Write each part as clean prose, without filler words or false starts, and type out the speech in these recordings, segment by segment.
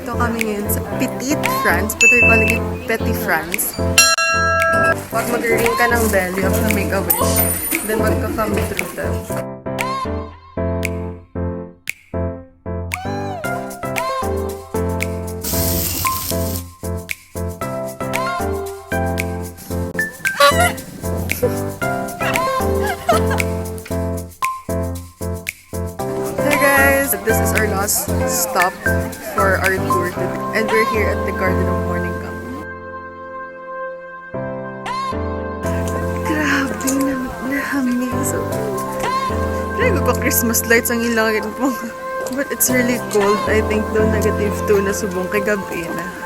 Nandito kami ngayon sa Petite, France, but they're calling it Petite, France. Pag mag-ring ka ng bell, you have to make a wish. Then magka-come through them. Hey guys! This is our last stop for our tour today. And we're here at the Garden of Morning Camp. Grabe Nami. So, grabe ko Christmas lights ang ilangin po. But it's really cold. I think daw -2 na subong kay gabi na.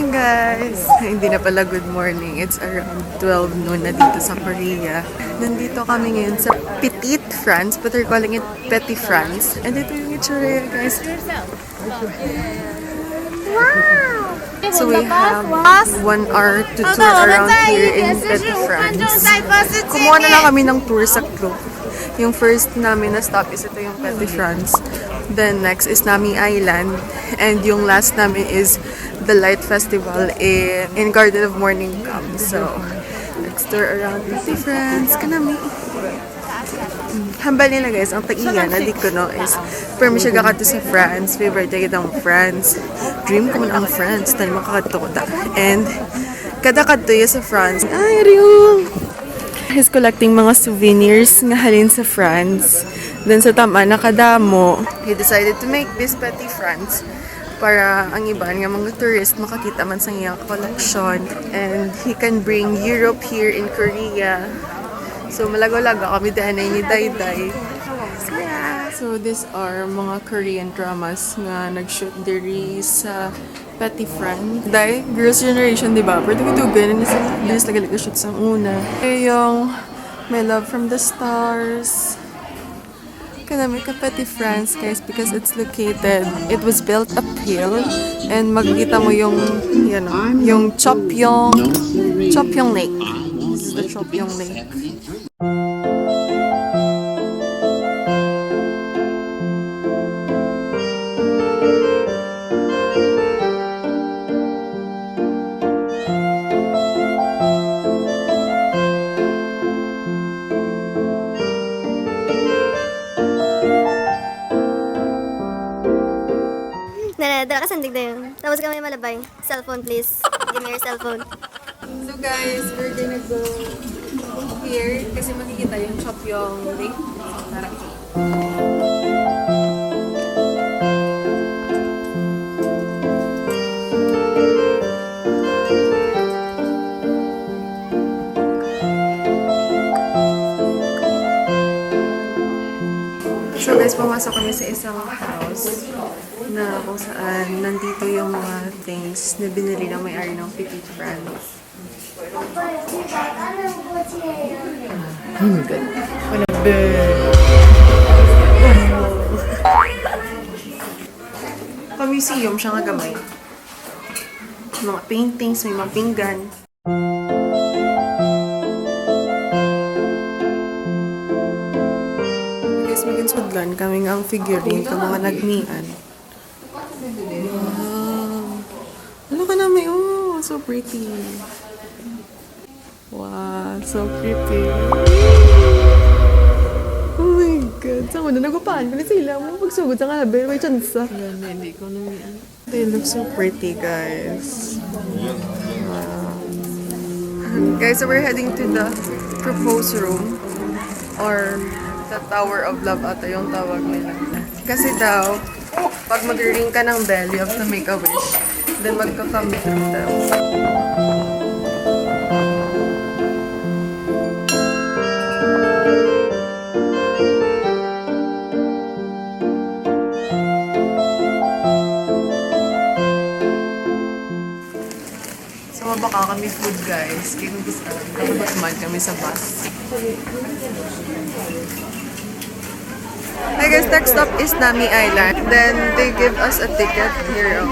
Guys, hindi na pala good morning. It's around 12 noon na dito sa Korea. Nandito kami ngayon sa Petite, France, but they're calling it Petite, France. And ito yung itsura, guys. Wow! So we have 1 hour to tour around here in Petite, France. Kumuha na lang kami ng tour sa Klook. Yung first namin na stop is ito yung Petite, France. Then next is Nami Island. And yung last namin is the Light Festival in Garden of Morning Camp. So, next tour around Petite, France. Kanami. Hambal nila guys, ang tag-iya na di ko no is permission ka to sa France. Favorite kitang France. Dream ko man ang France. Dahil makakato ko ta. And kada kadto sa France. Ay, Rio! He's collecting mga souvenirs nga halin sa France. Then sa tama nakadamo, he decided to make this Petite, France para ang iba nga mga tourist makakita man sa iyang collection, and he can bring Europe here in Korea. So malagaw-lagaw kami dahil ni Dayday. So these are mga Korean dramas nga nag-shoot diri sa Petite, France. Dahil Girls' Generation, di ba? Pero tutugan na sa girls na galit-shoot sa una. Yung My Love from the Stars. Kanami ka Petite, France guys, because it's located, it was built uphill, and makikita mo yung yung Gapyeong Lake. This is the Gapyeong Lake. Dala ka sandig na yun. Tapos kami malabay. Cellphone please. Give me your cellphone. So guys, we're gonna go here kasi makikita yung Gapyeong Lake. Tara. So guys, pumasok kami sa isang house na kung saan nandito yung mga things na binili ng may-ari ng Petite, France. Oh my God. What a bed! Pa-museum siya nga gamay. Mga paintings, may mga pinggan. Guys, magansudlan kami nga ang figurine ng mga nagmian. Wow! Ano ka namin? Oh, so pretty. Wow, so pretty. Oh my God. Saan ko na nagupaan ko na sila mo? Pagsugod sa kalabi, may chance. Hindi ko namin. They look so pretty, guys. Wow. Guys, so we're heading to the proposed room. Or the Tower of Love ata yung tawag nila. Kasi daw, pag mag-ring ka ng bell, you have to make a wish. Then magka-come through them. So mabaka kami food guys. Kaya kung gusto kami sa bus. Hi guys, next stop is Nami Island. Then they give us a ticket here.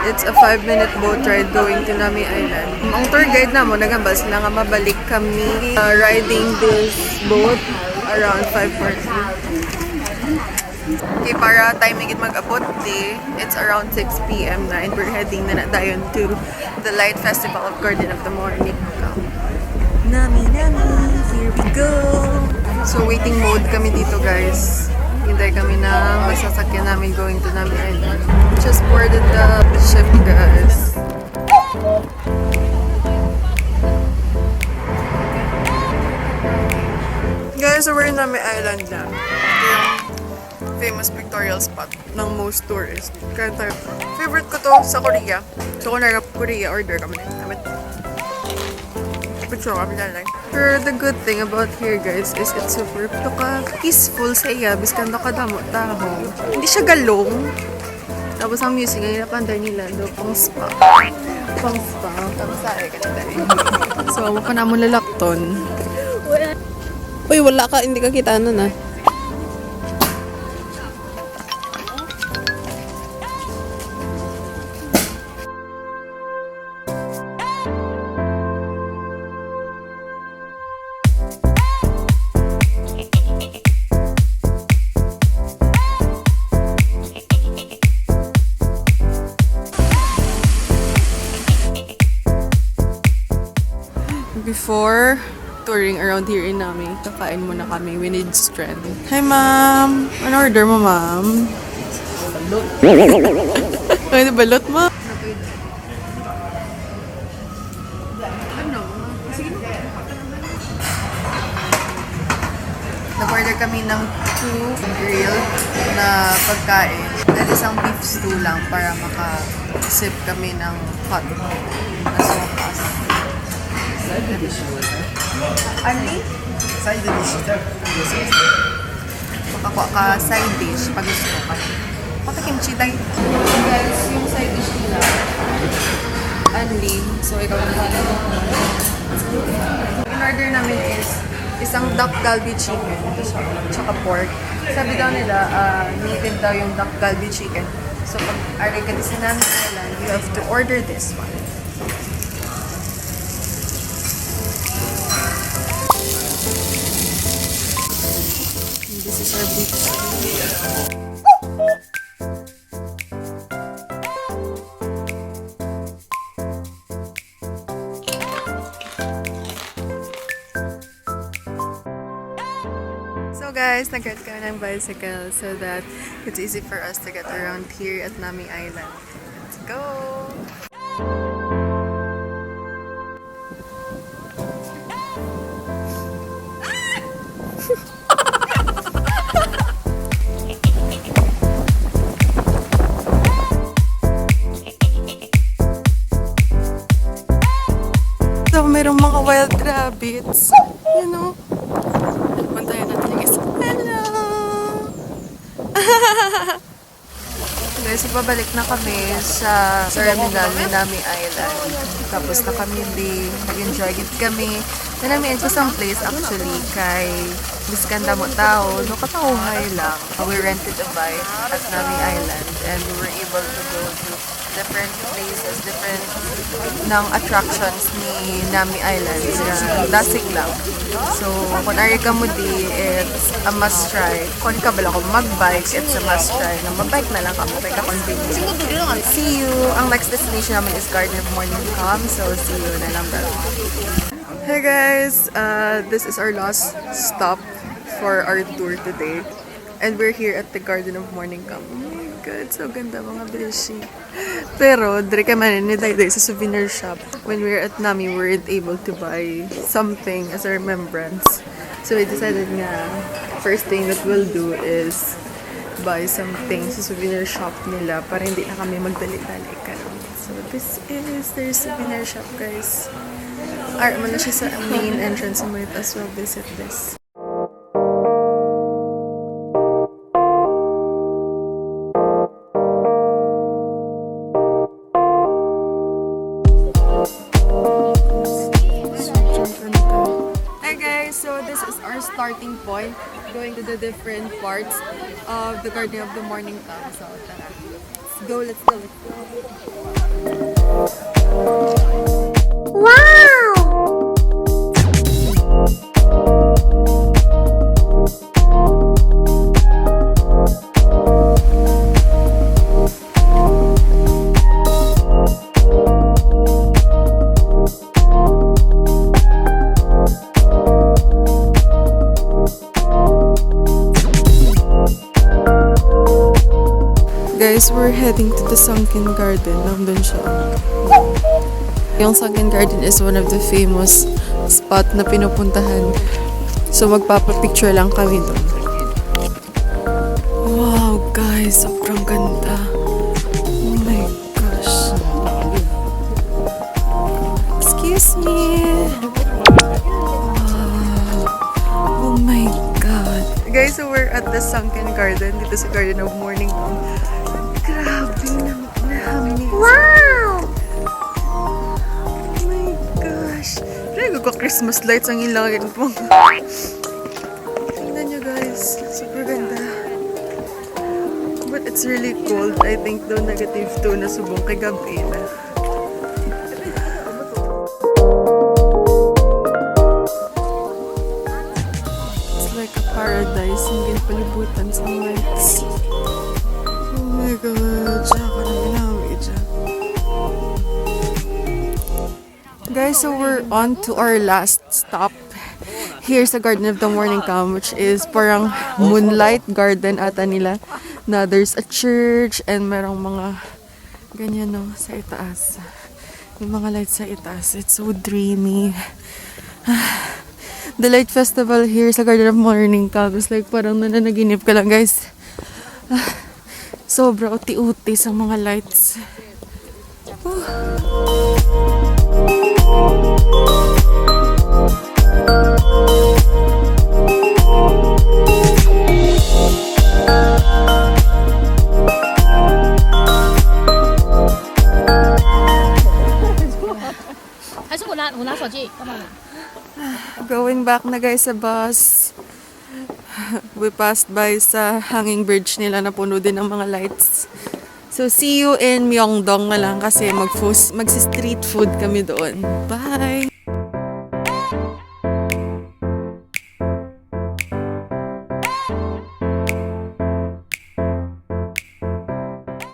It's a 5-minute boat ride going to Nami Island. Ang tour guide na mo, nagambal sila nga mabalik kami riding this boat around 5:40. Okay, para timing it mag-abot it's around 6 p.m. na and we're heading na dayon to the Light Festival of Garden of the Morning. Nami, here we go! So waiting mode kami dito guys. Hintay kami ng masasakyan namin going to Nami Island. Just boarded the ship guys. Guys, so we're in Nami Island na. Ito yung famous pictorial spot ng most tourists. Kaya tayo, favorite ko to sa Korea. So kung nagap Korea, order kami din. Picture kami na lang. Pero the good thing about here guys is it's super peaceful sa iya. Biskan na kadamo tao. Hindi siya galong. Tapos ang music ay napandar nila do pang spa. Pang spa. Tapos ay kanila. So, mukha na mo lalakton. Uy, wala ka. Hindi ka kita na. Before touring around here in Nami, kakain muna kami. We need strength. Hi, ma'am! Ano order mo, ma'am? Balot. Ano balot mo? Nag-order kami ng 2 grilled na pagkain. At isang beef stew lang para maka-sip kami ng hot na sopas. Ani? Side dish. Makakuha ka side dish pag gusto ka. Pata-kimchi tayo. Guys, yung side dish nila. Anli. So, ikaw na in-order namin is isang duck galbi chicken. Tsaka pork. Sabi daw nila, native daw yung duck galbi chicken. So, pag aray ka sa Nami Island, you have to order this one. This is our beach. So guys, nag-rent kami ng bicycle so that it's easy for us to get around here at Nami Island. Let's go! So, mayroong mga wild rabbits. You know? Puntayan natin yung isa. Hello! Guys, so pabalik na kami sa terminal ni Nami Island. Tapos na kami nag-enjoy kami. Nami ito some place actually kay Biskanda mo tao. No katauhay lang. We rented a bike at Nami Island and we were able to go to different places, different ng attractions ni Nami Island. Dasig lang. So, kung ari ka mo it's a must try. Kung ka bala ko mag-bike, it's a must try. Na mag-bike na lang ka mo, kaya ka-convenient. See you! Ang next destination naman is Garden of Morning Come. So, see you na lang bro. Hey guys! This is our last stop for our tour today. And we're here at the Garden of Morning Come. Oh my God, so ganda mga beshi. Pero, dire ka man day sa souvenir shop. When we were at Nami, we weren't able to buy something as a remembrance. So we decided nga, first thing that we'll do is buy something sa souvenir shop nila para hindi na kami magdali-dali ka. So this is their souvenir shop, guys. Mo na siya sa main entrance, so might as well visit this. So this is our starting point, going to the different parts of the Garden of the Morning Come. So tara. go, let's go, let's go. Wow! Guys, we're heading to the sunken garden. Nandun siya. Yung sunken garden is one of the famous spot na pinupuntahan. So, magpapapicture lang kami doon. Wow, guys. Sobrang ganda. Oh my gosh. Excuse me. Wow. Oh my God. Guys, so we're at the sunken garden. Dito sa Garden of Morning. Grabe na. Wow! Oh my gosh. Pero ko Christmas lights ang ilangin po. Tingnan nyo guys. Super ganda. But it's really cold. I think daw -2 na subong kay gabi na. It's like a paradise. Ang palibutan sa lights. Oh my God. Tsaka na ginawi dyan. Guys, so we're on to our last stop. Here's the Garden of the Morning Come, which is parang moonlight garden ata nila. Na there's a church and merong mga ganyan no, sa itaas. Yung mga lights sa itaas. It's so dreamy. The light festival here sa Garden of Morning Come is like parang nananaginip ka lang guys. Sobra uti-uti sa mga lights. Going back na guys sa bus. We passed by sa hanging bridge nila na puno din ng mga lights. So see you in Myeongdong na lang kasi mag-street food kami doon. Bye!